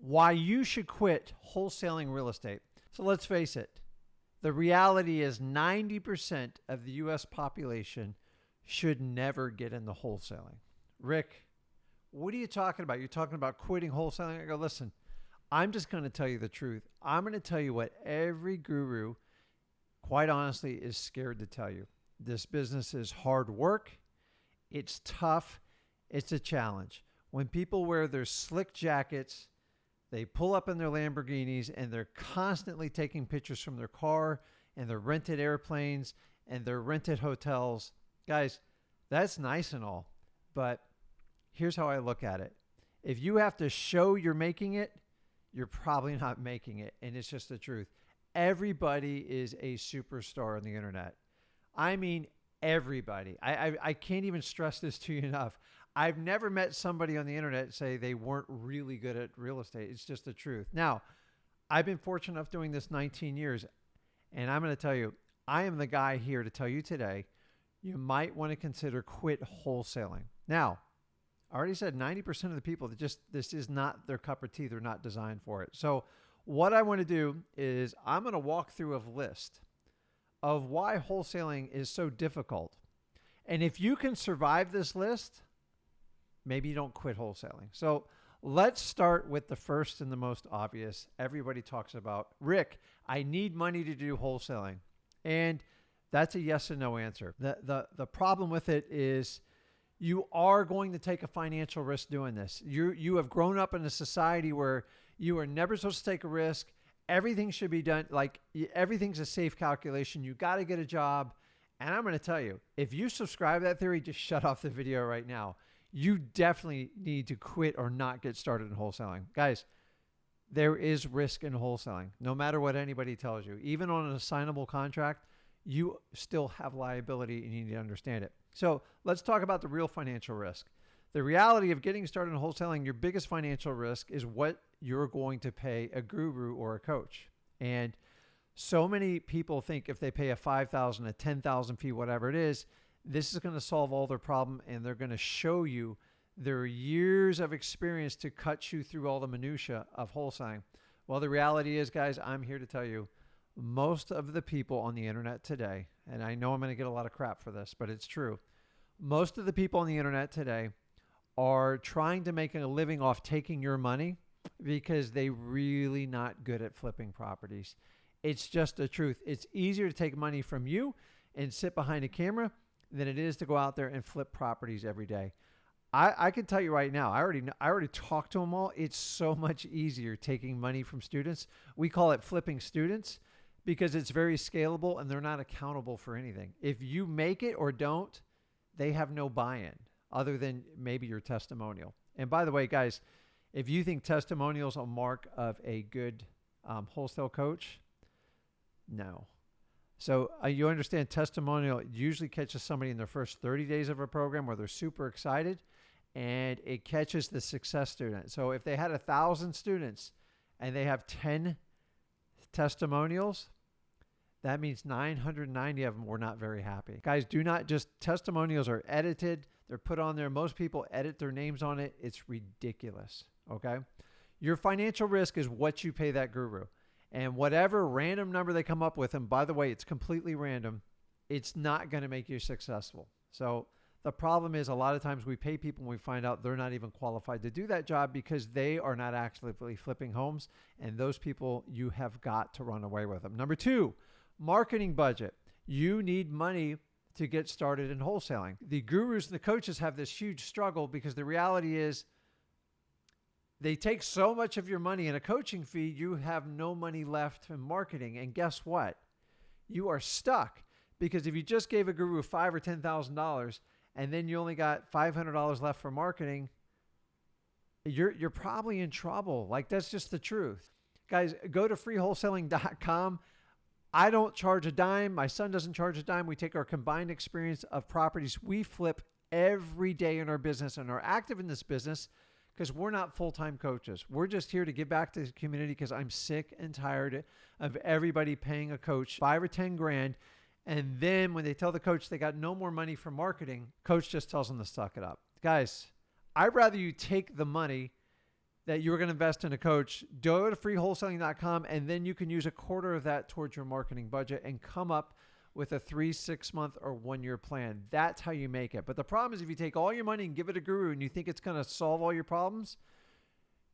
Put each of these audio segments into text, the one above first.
why you should quit wholesaling real estate. So let's face it, the reality is 90% of the US population should never get into wholesaling. Rick, what are you talking about? You're talking about quitting wholesaling? I go, listen, I'm just going to tell you the truth. I'm going to tell you what every guru, quite honestly, is scared to tell you. This business is hard work. It's tough. It's a challenge. When people wear their slick jackets, they pull up in their Lamborghinis and they're constantly taking pictures from their car and their rented airplanes and their rented hotels. Guys, that's nice and all, but here's how I look at it. If you have to show you're making it, you're probably not making it. And it's just the truth. Everybody is a superstar on the internet. I mean, everybody. I can't even stress this to you enough. I've never met somebody on the internet say they weren't really good at real estate. It's just the truth. Now, I've been fortunate enough doing this 19 years, and I'm going to tell you, I am the guy here to tell you today, you might want to consider quit wholesaling. Now, I already said 90% of the people that this is not their cup of tea. They're not designed for it. So what I want to do is I'm going to walk through a list of why wholesaling is so difficult. And if you can survive this list, maybe you don't quit wholesaling. So let's start with the first and the most obvious. Everybody talks about, Rick, I need money to do wholesaling. And that's a yes and no answer. The problem with it is you are going to take a financial risk doing this. You have grown up in a society where you are never supposed to take a risk. Everything should be done, like everything's a safe calculation. You got to get a job. And I'm going to tell you, if you subscribe to that theory, just shut off the video right now. You definitely need to quit or not get started in wholesaling. Guys, there is risk in wholesaling, no matter what anybody tells you. Even on an assignable contract, you still have liability and you need to understand it. So let's talk about the real financial risk. The reality of getting started in wholesaling, your biggest financial risk is what you're going to pay a guru or a coach. And so many people think if they pay a $5,000, a $10,000 fee, whatever it is, this is going to solve all their problem, and they're going to show you their years of experience to cut you through all the minutia of wholesaling. Well, the reality is, guys, I'm here to tell you, most of the people on the internet today, and I know I'm going to get a lot of crap for this, but it's true. Most of the people on the internet today are trying to make a living off taking your money because they're really not good at flipping properties. It's just the truth. It's easier to take money from you and sit behind a camera than it is to go out there and flip properties every day. I can tell you right now, I already talked to them all. It's so much easier taking money from students. We call it flipping students because it's very scalable and they're not accountable for anything. If you make it or don't, they have no buy-in other than maybe your testimonial. And by the way, guys, if you think testimonials are a mark of a good wholesale coach, no. So you understand testimonial usually catches somebody in their first 30 days of a program where they're super excited, and it catches the success student. So if they had 1,000 students and they have 10 testimonials, that means 990 of them were not very happy. Guys, do not just, testimonials are edited. They're put on there. Most people edit their names on it. It's ridiculous. Okay. Your financial risk is what you pay that guru. And whatever random number they come up with, and by the way, it's completely random, it's not going to make you successful. So the problem is a lot of times we pay people and we find out they're not even qualified to do that job because they are not actually flipping homes. And those people, you have got to run away with them. Number two, marketing budget. You need money to get started in wholesaling. The gurus and the coaches have this huge struggle because the reality is they take so much of your money in a coaching fee, you have no money left in marketing. And guess what? You are stuck because if you just gave a guru $5,000 or $10,000 and then you only got $500 left for marketing, you're probably in trouble. Like, that's just the truth. Guys, go to freewholesaling.com. I don't charge a dime. My son doesn't charge a dime. We take our combined experience of properties we flip every day in our business and are active in this business because we're not full-time coaches. We're just here to give back to the community because I'm sick and tired of everybody paying a coach $5 or $10,000. And then when they tell the coach they got no more money for marketing, coach just tells them to suck it up. Guys, I'd rather you take the money that you were going to invest in a coach, go to freewholesaling.com, and then you can use a quarter of that towards your marketing budget and come up with a 3, 6 month, or 1 year plan. That's how you make it. But the problem is if you take all your money and give it a guru and you think it's going to solve all your problems,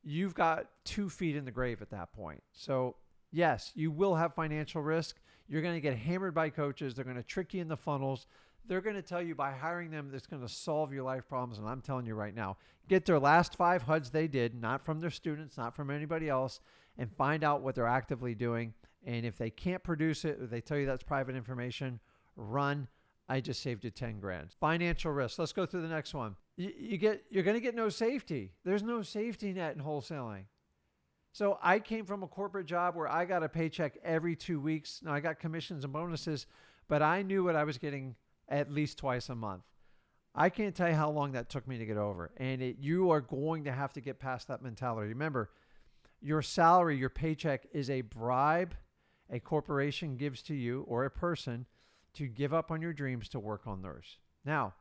you've got 2 feet in the grave at that point. So yes, you will have financial risk. You're going to get hammered by coaches. They're going to trick you in the funnels. They're going to tell you by hiring them that's going to solve your life problems. And I'm telling you right now, get their last 5 HUDs they did, not from their students, not from anybody else, and find out what they're actively doing. And if they can't produce it, or they tell you that's private information, run. I just saved you 10 grand. Financial risk. Let's go through the next one. You're going to get no safety. There's no safety net in wholesaling. So I came from a corporate job where I got a paycheck every 2 weeks. Now I got commissions and bonuses, but I knew what I was getting at least twice a month. I can't tell you how long that took me to get over. And you are going to have to get past that mentality. Remember, your salary, your paycheck is a bribe a corporation gives to you or a person to give up on your dreams to work on theirs. Now,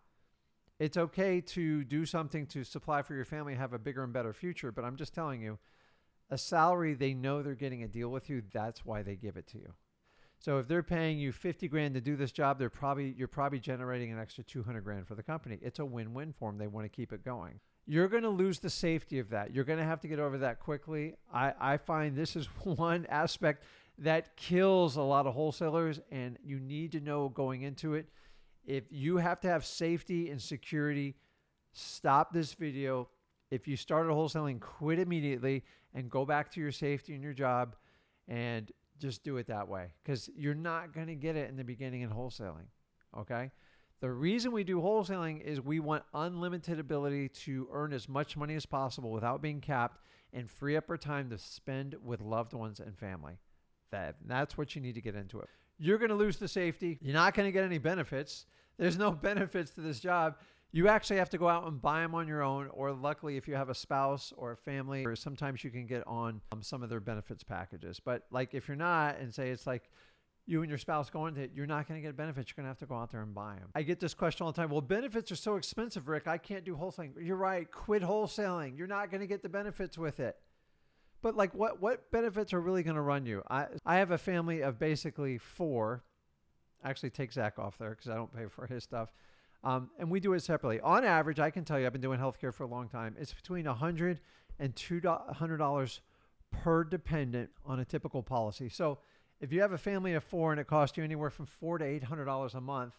it's okay to do something to supply for your family, have a bigger and better future, but I'm just telling you, a salary, they know they're getting a deal with you. That's why they give it to you. So if they're paying you 50 grand to do this job, you're probably generating an extra 200 grand for the company. It's a win-win for them. They want to keep it going. You're going to lose the safety of that. You're going to have to get over that quickly. I find this is one aspect that kills a lot of wholesalers, and you need to know going into it. If you have to have safety and security, stop this video. If you started wholesaling, quit immediately and go back to your safety and your job and just do it that way, because you're not going to get it in the beginning in wholesaling. Okay. The reason we do wholesaling is we want unlimited ability to earn as much money as possible without being capped and free up our time to spend with loved ones and family. That's what you need to get into it. You're going to lose the safety. You're not going to get any benefits. There's no benefits to this job. You actually have to go out and buy them on your own, or luckily if you have a spouse or a family, or sometimes you can get on some of their benefits packages. But like if you're not, and say it's like you and your spouse going to it, you're not going to get benefits. You're going to have to go out there and buy them. I get this question all the time. Well, benefits are so expensive, Rick. I can't do wholesaling. You're right. Quit wholesaling. You're not going to get the benefits with it. But like what benefits are really going to run you? I have a family of basically 4. Actually, take Zach off there because I don't pay for his stuff. And we do it separately. On average, I can tell you, I've been doing healthcare for a long time. It's between $100 and $200 per dependent on a typical policy. So if you have a family of 4 and it costs you anywhere from $400 to $800 a month,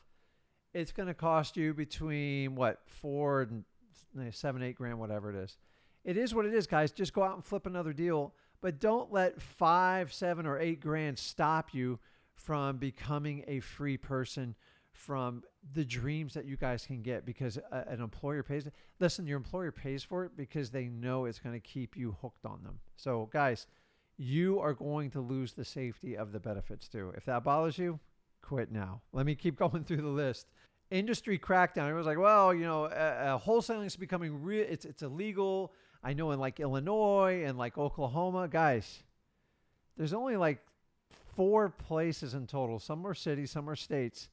it's going to cost you between 4 and 7, 8 grand, whatever it is. It is what it is, guys. Just go out and flip another deal, but don't let 5, 7, or 8 grand stop you from becoming a free person, from the dreams that you guys can get, because an employer pays it. Listen, your employer pays for it because they know it's going to keep you hooked on them. So guys, you are going to lose the safety of the benefits too. If that bothers you, quit now. Let me keep going through the list. Industry crackdown. It was like, well, wholesaling is becoming real. It's illegal. I know in like Illinois and like Oklahoma, guys, there's only like 4 places in total. Some are cities, some are states,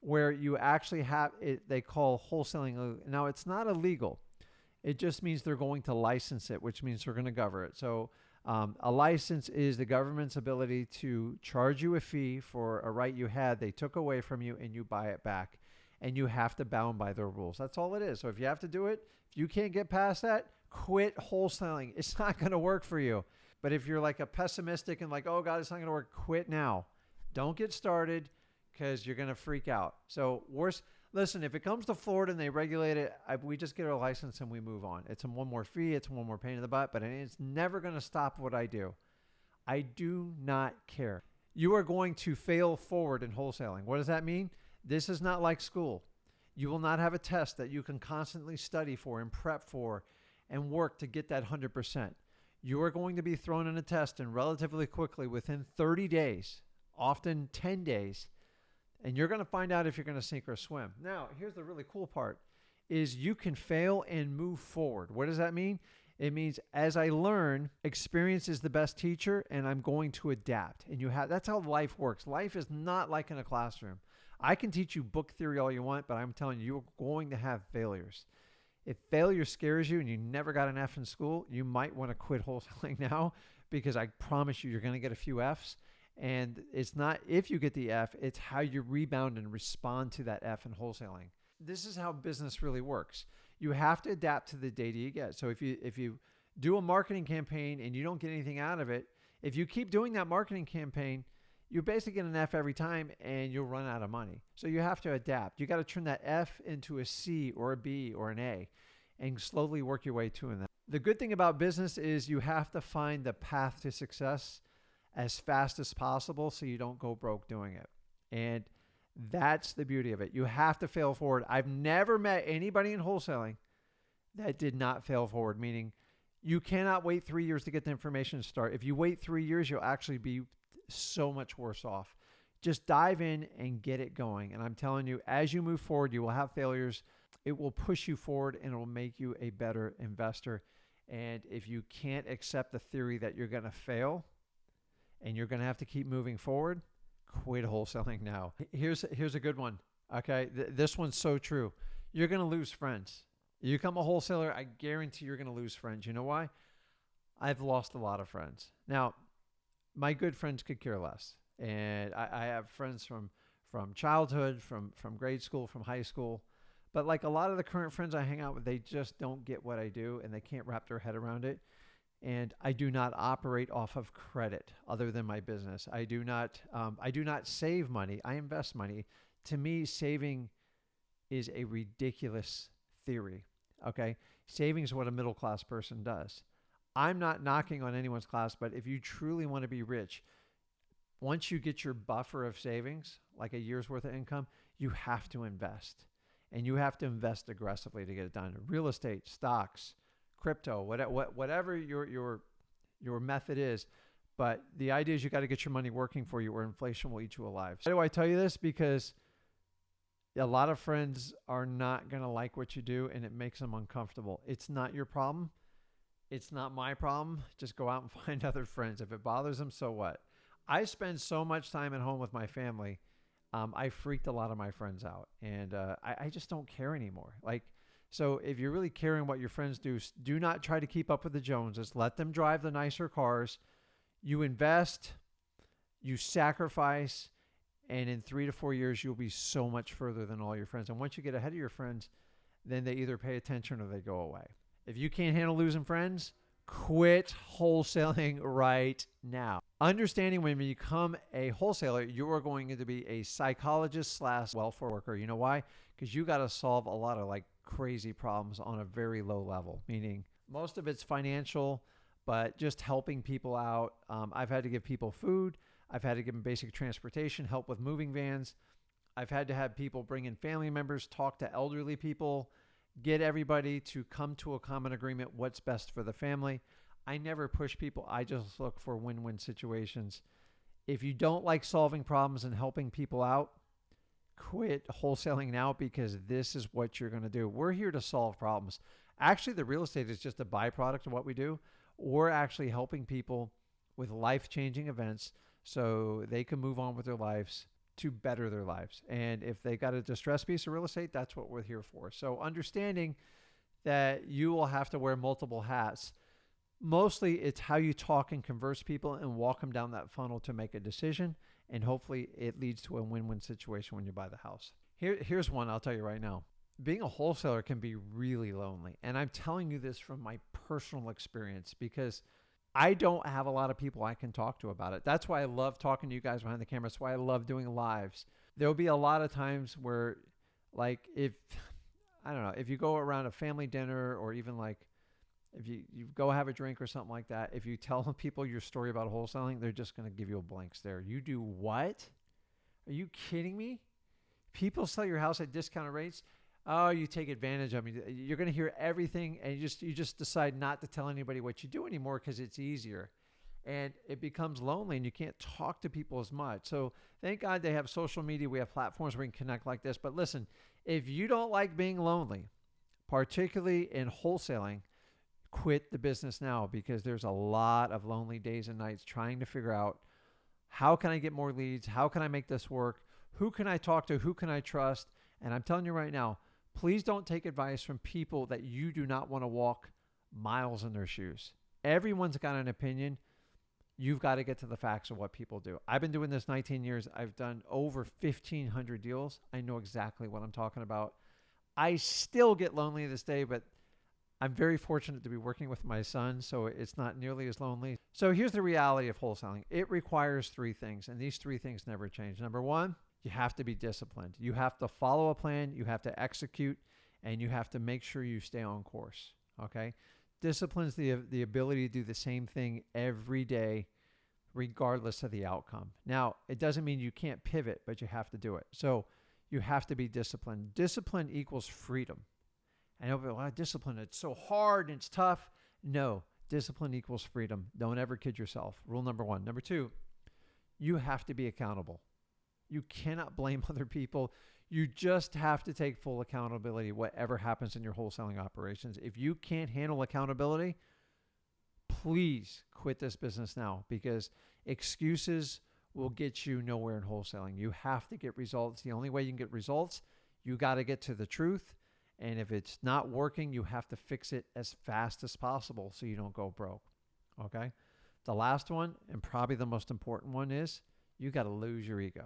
where you actually have it. They call wholesaling. Now it's not illegal. It just means they're going to license it, which means they're going to govern it. So a license is the government's ability to charge you a fee for a right you had. They took away from you and you buy it back, and you have to bound by their rules. That's all it is. So if you have to do it, if you can't get past that, quit wholesaling. It's not going to work for you. But if you're like a pessimistic and like, oh God, it's not going to work, quit now. Don't get started, because you're going to freak out. So listen, if it comes to Florida and they regulate it, we just get our license and we move on. It's one more fee. It's one more pain in the butt, but it's never going to stop what I do. I do not care. You are going to fail forward in wholesaling. What does that mean? This is not like school. You will not have a test that you can constantly study for and prep for and work to get that 100%. You are going to be thrown in a test, and relatively quickly, within 30 days, often 10 days, and you're going to find out if you're going to sink or swim. Now, here's the really cool part, is you can fail and move forward. What does that mean? It means as I learn, experience is the best teacher, and I'm going to adapt. And that's how life works. Life is not like in a classroom. I can teach you book theory all you want, but I'm telling you, you're going to have failures. If failure scares you and you never got an F in school, you might want to quit wholesaling now, because I promise you, you're going to get a few Fs. And it's not if you get the F, it's how you rebound and respond to that F in wholesaling. This is how business really works. You have to adapt to the data you get. So if you do a marketing campaign and you don't get anything out of it, if you keep doing that marketing campaign, you basically get an F every time and you'll run out of money. So you have to adapt. You got to turn that F into a C or a B or an A and slowly work your way to that. The good thing about business is you have to find the path to success as fast as possible so you don't go broke doing it. And that's the beauty of it. You have to fail forward. I've never met anybody in wholesaling that did not fail forward, meaning you cannot wait 3 years to get the information to start. If you wait 3 years, you'll actually be so much worse off. Just dive in and get it going. And I'm telling you, as you move forward, you will have failures. It will push you forward and it will make you a better investor. And if you can't accept the theory that you're going to fail and you're going to have to keep moving forward, quit wholesaling now. Here's a good one. Okay. This one's so true. You're going to lose friends. You become a wholesaler, I guarantee you're going to lose friends. You know why? I've lost a lot of friends. Now, my good friends could care less. And I have friends from childhood, from grade school, from high school. But like a lot of the current friends I hang out with, they just don't get what I do and they can't wrap their head around it. And I do not operate off of credit other than my business. I do not save money. I invest money. To me, saving is a ridiculous theory. Okay. Saving is what a middle-class person does. I'm not knocking on anyone's class, but if you truly want to be rich, once you get your buffer of savings, like a year's worth of income, you have to invest. And you have to invest aggressively to get it done. Real estate, stocks, crypto, whatever your method is. But the idea is you got to get your money working for you or inflation will eat you alive. Why do I tell you this? Because a lot of friends are not going to like what you do and it makes them uncomfortable. It's not your problem. It's not my problem. Just go out and find other friends. If it bothers them, so what? I spend so much time at home with my family. I freaked a lot of my friends out and I just don't care anymore. So if you're really caring what your friends do, do not try to keep up with the Joneses. Let them drive the nicer cars. You invest, you sacrifice, and in 3 to 4 years, you'll be so much further than all your friends. And once you get ahead of your friends, then they either pay attention or they go away. If you can't handle losing friends, quit wholesaling right now. Understanding when you become a wholesaler, you are going to be a psychologist / welfare worker. You know why? Because you got to solve a lot of crazy problems on a very low level, meaning most of it's financial, but just helping people out. I've had to give people food. I've had to give them basic transportation, help with moving vans. I've had to have people bring in family members, talk to elderly people, get everybody to come to a common agreement what's best for the family. I never push people. I just look for win-win situations. If you don't like solving problems and helping people out, quit wholesaling now because this is what you're going to do. We're here to solve problems. Actually, the real estate is just a byproduct of what we do. We're actually helping people with life-changing events so they can move on with their lives to better their lives. And if they got a distressed piece of real estate, that's what we're here for. So understanding that you will have to wear multiple hats. Mostly it's how you talk and converse people and walk them down that funnel to make a decision. And hopefully it leads to a win-win situation when you buy the house. Here's one I'll tell you right now. Being a wholesaler can be really lonely. And I'm telling you this from my personal experience because I don't have a lot of people I can talk to about it. That's why I love talking to you guys behind the camera. That's why I love doing lives. There'll be a lot of times where if you go around a family dinner or even if you go have a drink or something like that, if you tell people your story about wholesaling, they're just going to give you a blank stare. You do what? Are you kidding me? People sell your house at discounted rates. Oh, you take advantage of me. You're going to hear everything and you just decide not to tell anybody what you do anymore because it's easier. And it becomes lonely and you can't talk to people as much. So thank God they have social media. We have platforms where we can connect like this. But listen, if you don't like being lonely, particularly in wholesaling, quit the business now because there's a lot of lonely days and nights trying to figure out how can I get more leads? How can I make this work? Who can I talk to? Who can I trust? And I'm telling you right now, Please don't take advice from people that you do not want to walk miles in their shoes. Everyone's got an opinion. You've got to get to the facts of what people do. I've been doing this 19 years. I've done over 1,500 deals. I know exactly what I'm talking about. I still get lonely this day, but I'm very fortunate to be working with my son, so it's not nearly as lonely. So here's the reality of wholesaling. It requires three things, and these three things never change. Number one, you have to be disciplined. You have to follow a plan, you have to execute, and you have to make sure you stay on course, okay? Discipline's the ability to do the same thing every day, regardless of the outcome. Now, it doesn't mean you can't pivot, but you have to do it. So you have to be disciplined. Discipline equals freedom. I know, but discipline, it's so hard and it's tough. No, discipline equals freedom. Don't ever kid yourself. Rule number one. Number two, you have to be accountable. You cannot blame other people. You just have to take full accountability, whatever happens in your wholesaling operations. If you can't handle accountability, please quit this business now, because excuses will get you nowhere in wholesaling. You have to get results. The only way you can get results, you got to get to the truth. And if it's not working, you have to fix it as fast as possible so you don't go broke. Okay? The last one, and probably the most important one, is you got to lose your ego.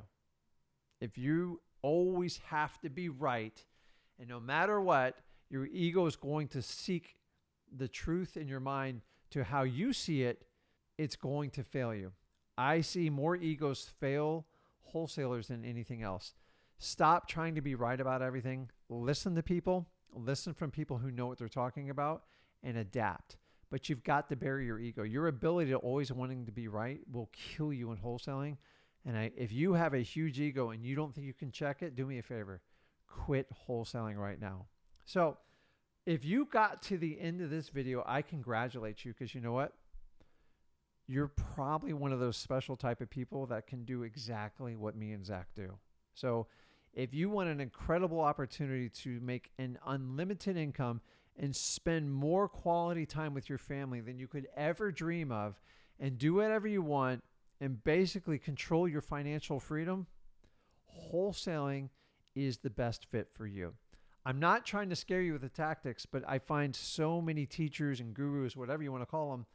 If you always have to be right, and no matter what, your ego is going to seek the truth in your mind to how you see it, it's going to fail you. I see more egos fail wholesalers than anything else. Stop trying to be right about everything. Listen to people. Listen from people who know what they're talking about, and adapt. But you've got to bury your ego. Your ability to always wanting to be right will kill you in wholesaling. And if you have a huge ego and you don't think you can check it, do me a favor. Quit wholesaling right now. So if you got to the end of this video, I congratulate you, because you know what? You're probably one of those special type of people that can do exactly what me and Zach do. So if you want an incredible opportunity to make an unlimited income and spend more quality time with your family than you could ever dream of, and do whatever you want and basically control your financial freedom, wholesaling is the best fit for you. I'm not trying to scare you with the tactics, but I find so many teachers and gurus, whatever you want to call them,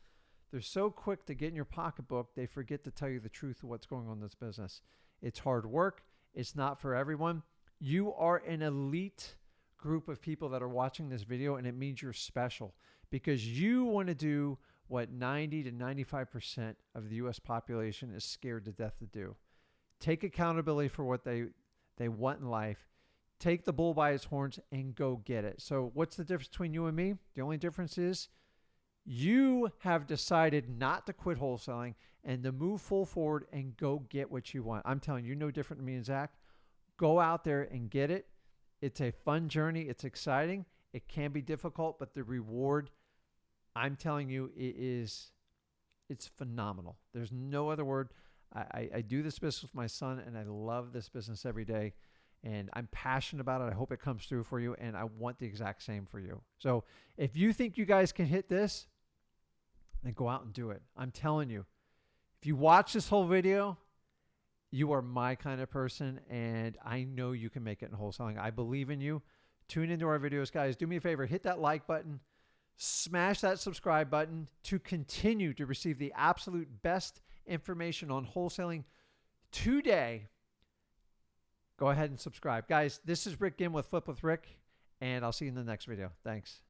they're so quick to get in your pocketbook, they forget to tell you the truth of what's going on in this business. It's hard work. It's not for everyone. You are an elite group of people that are watching this video, and it means you're special, because you want to do what 90 to 95% of the U.S. population is scared to death to do. Take accountability for what they want in life. Take the bull by its horns and go get it. So what's the difference between you and me? The only difference is you have decided not to quit wholesaling and to move full forward and go get what you want. I'm telling you, no different than me and Zach. Go out there and get it. It's a fun journey. It's exciting. It can be difficult, but the reward, I'm telling you, it's phenomenal. There's no other word. I do this business with my son, and I love this business every day. And I'm passionate about it. I hope it comes through for you, and I want the exact same for you. So if you think you guys can hit this, then go out and do it. I'm telling you, if you watch this whole video, you are my kind of person, and I know you can make it in wholesaling. I believe in you. Tune into our videos, guys. Do me a favor. Hit that like button. Smash that subscribe button to continue to receive the absolute best information on wholesaling today. Go ahead and subscribe. Guys, this is Rick Ginn with Flip with Rick, and I'll see you in the next video. Thanks.